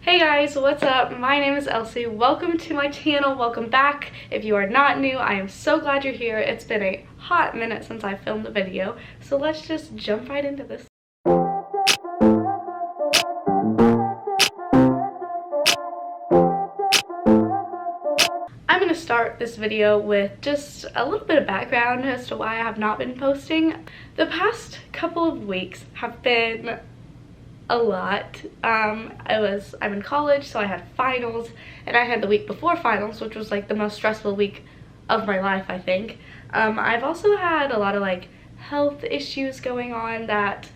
Hey guys, what's up? My name is Elsie. Welcome to my channel. Welcome back. If you are not new, I am so glad you're here. It's been a hot minute since I filmed a video, so let's just jump right into this. I'm going to start this video with just a little bit of background as to why I have not been posting. The past couple of weeks have been a lot. I'm in college, so I had finals, and I had the week before finals, which was like the most stressful week of my life, I think. I've also had a lot of like health issues going on that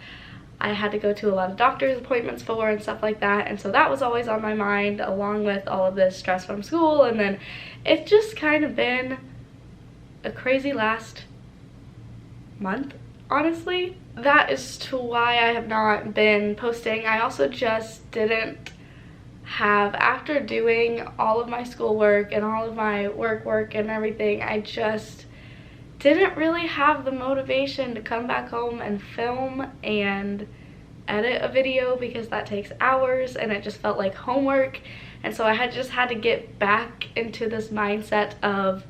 I had to go to a lot of doctor's appointments for and stuff like that, and so that was always on my mind along with all of this stress from school. And then it's just kind of been a crazy last month, honestly. That is to why I have not been posting. I also just didn't have, after doing all of my schoolwork and all of my work and everything, I just didn't really have the motivation to come back home and film and edit a video, because that takes hours and it just felt like homework. And so I had to get back into this mindset of,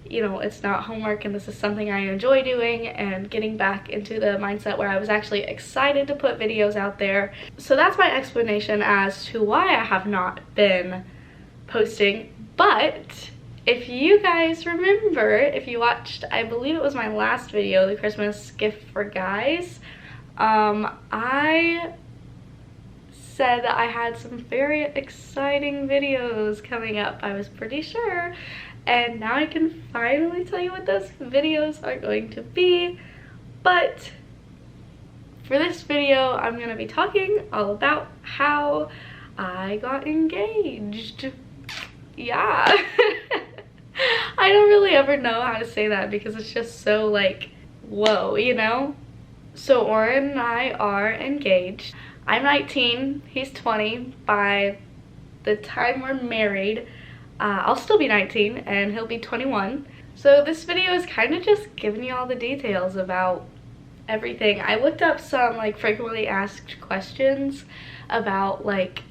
you know, it's not homework and this is something I enjoy doing, and getting back into the mindset where I was actually excited to put videos out there. So that's my explanation as to why I have not been posting. But if you guys remember, if you watched, I believe it was my last video, the Christmas gift for guys, I said that I had some very exciting videos coming up, I was pretty sure. And now I can finally tell you what those videos are going to be. But for this video, I'm going to be talking all about how I got engaged. Yeah. I don't really ever know how to say that because it's just so like, whoa, you know? So Oren and I are engaged. I'm 19, he's 20. By the time we're married, I'll still be 19 and he'll be 21. So this video is kind of just giving you all the details about everything. I looked up some like frequently asked questions about like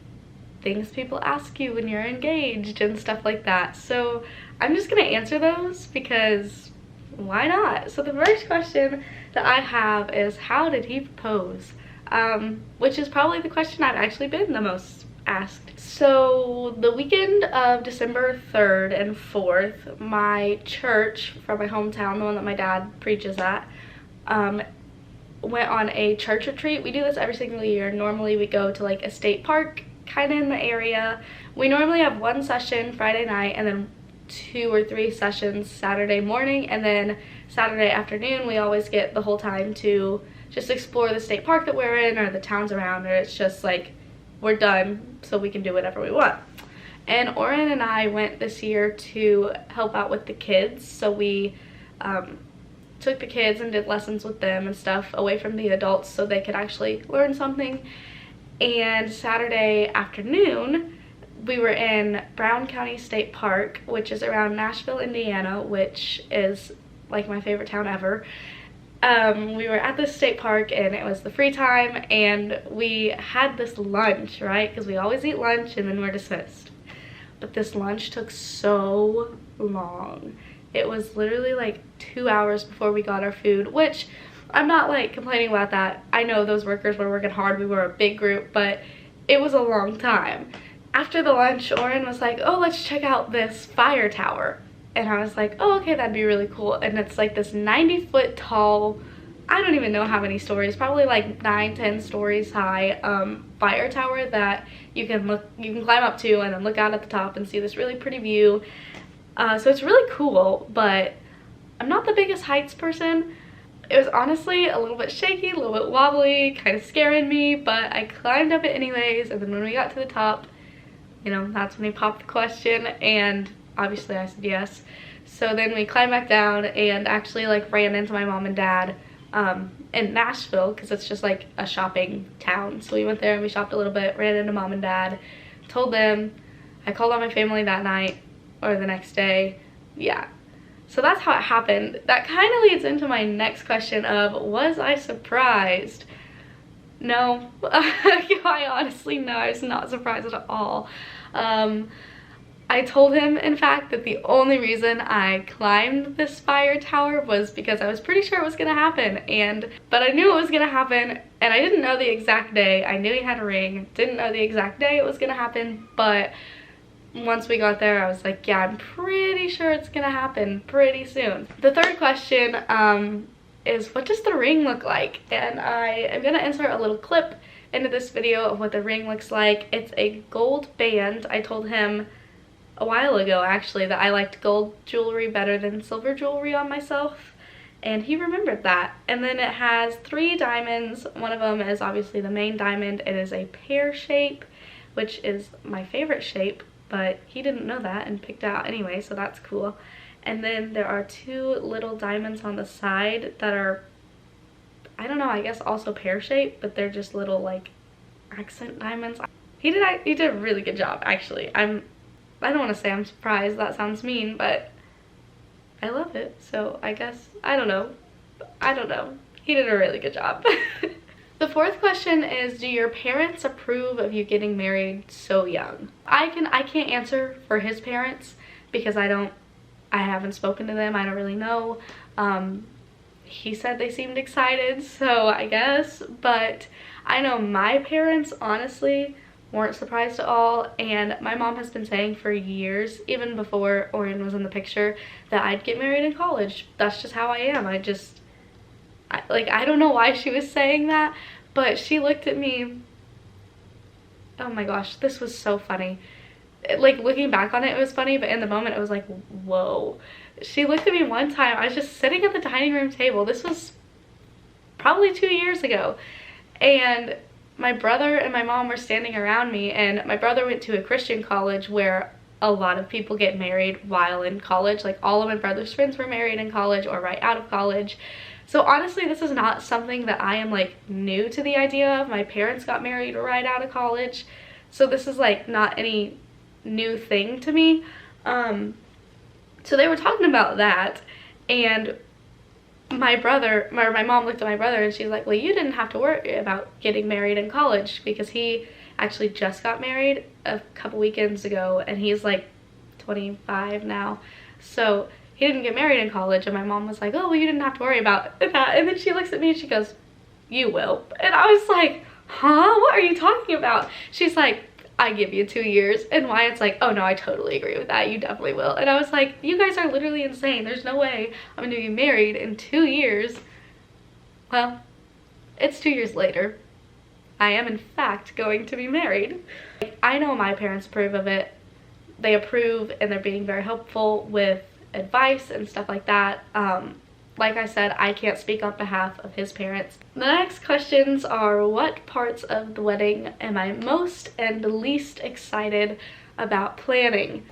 things people ask you when you're engaged and stuff like that. So I'm just gonna answer those because why not? So the first question that I have is, how did he propose? Which is probably the question I've actually been the most asked. So the weekend of December 3rd and 4th, my church from my hometown, the one that my dad preaches at, went on a church retreat. We do this every single year. Normally we go to like a state park kind of in the area. We normally have one session Friday night and then 2 or 3 sessions Saturday morning, and then Saturday afternoon we always get the whole time to just explore the state park that we're in or the towns around, or it's just like we're done so we can do whatever we want. And Oren and I went this year to help out with the kids, so we took the kids and did lessons with them and stuff away from the adults so they could actually learn something. And Saturday afternoon we were in Brown County State Park, which is around Nashville, Indiana, which is like my favorite town ever. We were at this state park and it was the free time, and we had this lunch, right? Because we always eat lunch and then we're dismissed. But this lunch took so long. It was literally like 2 hours before we got our food, which I'm not like complaining about that. I know those workers were working hard. We were a big group, but it was a long time. After the lunch, Oren was like, oh, let's check out this fire tower. And I was like, oh, okay, that'd be really cool. And it's like this 90-foot tall, I don't even know how many stories, probably like 9-10 stories high fire tower that you can climb up to and then look out at the top and see this really pretty view. So it's really cool, but I'm not the biggest heights person. It was honestly a little bit shaky, a little bit wobbly, kind of scaring me, but I climbed up it anyways. And then when we got to the top, you know, that's when he popped the question, and obviously I said yes. So then we climbed back down and actually like ran into my mom and dad in Nashville, because it's just like a shopping town. So we went there and we shopped a little bit, ran into mom and dad, told them. I called on my family that night or the next day. Yeah. So that's how it happened. That kind of leads into my next question of, was I surprised? No. I honestly, no, I was not surprised at all. I told him, in fact, that the only reason I climbed this fire tower was because I was pretty sure it was gonna happen, but I knew it was gonna happen, and I didn't know the exact day. I knew he had a ring, didn't know the exact day it was gonna happen, but once we got there, I was like, yeah, I'm pretty sure it's gonna happen pretty soon. The third question is, what does the ring look like? And I am gonna insert a little clip into this video of what the ring looks like. It's a gold band. I told him a while ago, actually, that I liked gold jewelry better than silver jewelry on myself, and he remembered that. And then it has 3 diamonds. One of them is obviously the main diamond. It is a pear shape, which is my favorite shape, but he didn't know that and picked it out anyway, so that's cool. And then there are 2 little diamonds on the side that are, I don't know, I guess also pear shaped, but they're just little like accent diamonds. He did a really good job, actually. I don't want to say I'm surprised, that sounds mean, but I love it, so I guess, I don't know. He did a really good job. The fourth question is, do your parents approve of you getting married so young? I can't answer for his parents because I haven't spoken to them, I don't really know. He said they seemed excited, so I guess, but I know my parents honestly weren't surprised at all, and my mom has been saying for years, even before Orion was in the picture, that I'd get married in college. That's just how I am. I don't know why she was saying that, but she looked at me, oh my gosh, this was so funny. Like, looking back on it, it was funny, but in the moment it was like, whoa. She looked at me one time, I was just sitting at the dining room table, this was probably 2 years ago, and my brother and my mom were standing around me, and my brother went to a Christian college where a lot of people get married while in college. Like, all of my brother's friends were married in college or right out of college. So honestly, this is not something that I am like new to the idea of. My parents got married right out of college, so this is like not any new thing to me. So they were talking about that, and my mom looked at my brother and she's like, well, you didn't have to worry about getting married in college, because he actually just got married a couple weekends ago, and he's like 25 now, so he didn't get married in college. And my mom was like, oh, well, you didn't have to worry about that. And then she looks at me and she goes, you will. And I was like, huh, what are you talking about? She's like, I give you 2 years. And Wyatt's like, oh no, I totally agree with that, you definitely will. And I was like, you guys are literally insane. There's no way I'm gonna be married in 2 years. Well, it's 2 years later. I am in fact going to be married. I know my parents approve of it. They approve, and they're being very helpful with advice and stuff like that. Like I said, I can't speak on behalf of his parents. The next questions are, what parts of the wedding am I most and least excited about planning?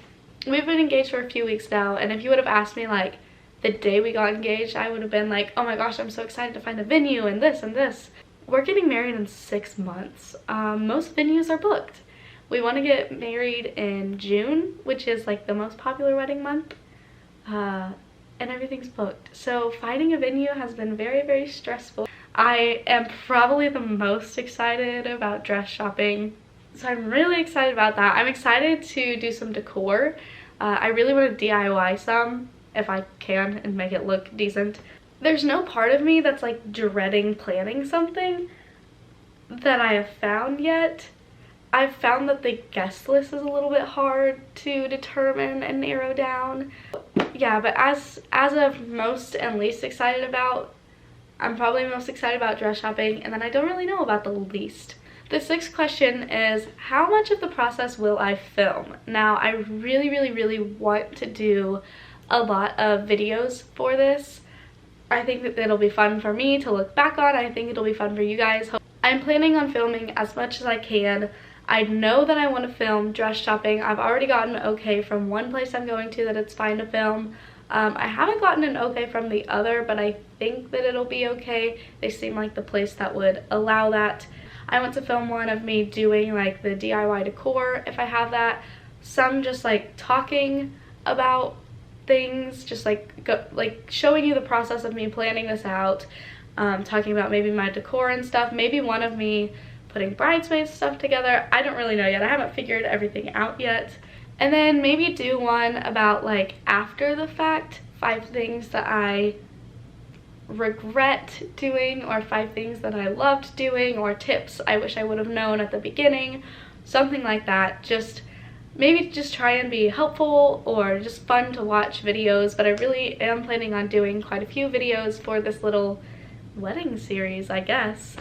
We've been engaged for a few weeks now, and if you would have asked me like the day we got engaged, I would have been like, oh my gosh, I'm so excited to find a venue and this and this. We're getting married in 6 months. Most venues are booked. We want to get married in June, which is like the most popular wedding month. And everything's booked. So finding a venue has been very, very stressful. I am probably the most excited about dress shopping. So I'm really excited about that. I'm excited to do some decor. I really want to DIY some if I can and make it look decent. There's no part of me that's like dreading planning something that I have found yet. I've found that the guest list is a little bit hard to determine and narrow down. Yeah, but as of most and least excited about, I'm probably most excited about dress shopping, and then I don't really know about the least. The sixth question is, how much of the process will I film? Now, I really, really, really want to do a lot of videos for this. I think that it'll be fun for me to look back on. I think it'll be fun for you guys. I'm planning on filming as much as I can. I know that I want to film dress shopping. I've already gotten okay from one place I'm going to that it's fine to film. I haven't gotten an okay from the other, but I think that it'll be okay. They seem like the place that would allow that. I want to film one of me doing like the DIY decor if I have that. Some just like talking about things, just like showing you the process of me planning this out. talking about maybe my decor and stuff, maybe one of me putting bridesmaids stuff together. I don't really know yet. I haven't figured everything out yet. And then maybe do one about like after the fact, 5 things that I regret doing, or 5 things that I loved doing, or tips I wish I would have known at the beginning, something like that. Just maybe just try and be helpful or just fun to watch videos. But I really am planning on doing quite a few videos for this little wedding series, I guess.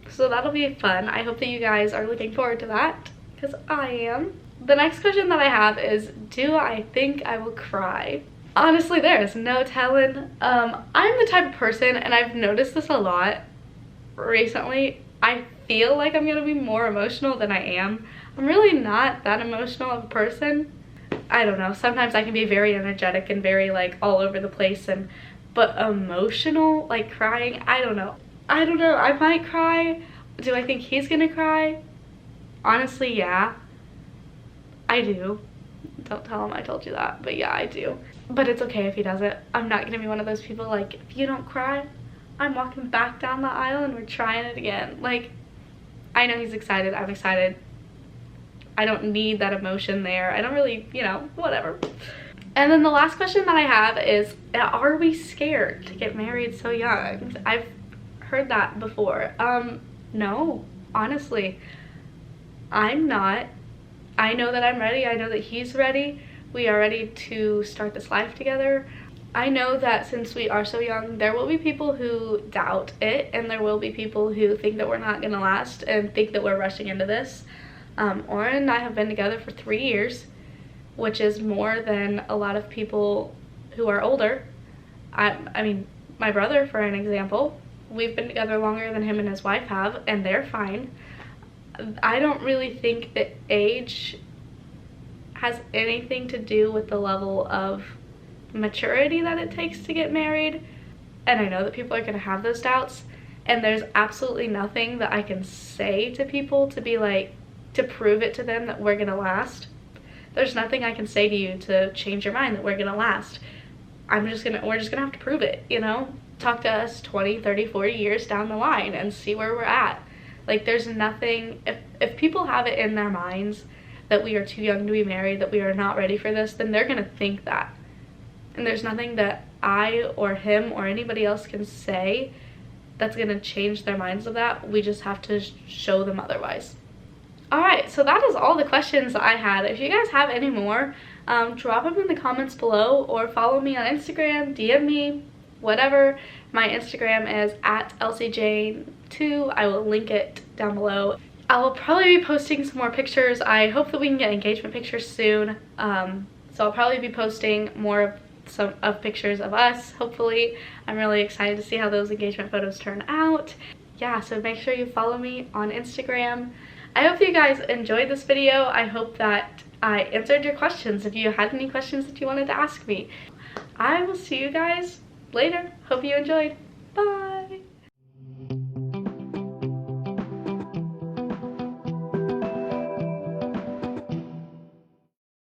So that'll be fun. I hope that you guys are looking forward to that, because I am. The next question that I have is, do I think I will cry? Honestly, there is no telling. I'm the type of person, and I've noticed this a lot recently, I feel like I'm gonna be more emotional than I am. I'm really not that emotional of a person. I don't know, sometimes I can be very energetic and very like all over the place, but emotional, like crying, I don't know, I might cry. Do I think he's gonna cry? Honestly, yeah, I do. Don't tell him I told you that, but yeah, I do. But it's okay if he doesn't. I'm not gonna be one of those people like, if you don't cry, I'm walking back down the aisle and we're trying it again. Like, I know he's excited, I'm excited. I don't need that emotion there. I don't really, you know, whatever. And then the last question that I have is, are we scared to get married so young? I've heard that before. No, honestly, I'm not. I know that I'm ready. I know that he's ready. We are ready to start this life together. I know that since we are so young, there will be people who doubt it, and there will be people who think that we're not gonna last and think that we're rushing into this. Oren and I have been together for 3 years, which is more than a lot of people who are older. I mean, my brother, for an example, we've been together longer than him and his wife have, and they're fine. I don't really think that age has anything to do with the level of maturity that it takes to get married. And I know that people are going to have those doubts, and there's absolutely nothing that I can say to people to be like, to prove it to them that we're going to last. There's nothing I can say to you to change your mind that we're going to last. We're just going to have to prove it, you know? Talk to us 20, 30, 40 years down the line and see where we're at. Like, there's nothing, if people have it in their minds that we are too young to be married, that we are not ready for this, then they're gonna think that. And there's nothing that I or him or anybody else can say that's gonna change their minds of that. We just have to show them otherwise. Alright, so that is all the questions I had. If you guys have any more, drop them in the comments below, or follow me on Instagram, DM me, whatever. My Instagram is @ElsieJane2. I will link it down below. I will probably be posting some more pictures. I hope that we can get engagement pictures soon. So I'll probably be posting more of pictures of us, hopefully. I'm really excited to see how those engagement photos turn out. Yeah, so make sure you follow me on Instagram. I hope you guys enjoyed this video. I hope that I answered your questions. If you had any questions that you wanted to ask me, I will see you guys later. Hope you enjoyed. Bye.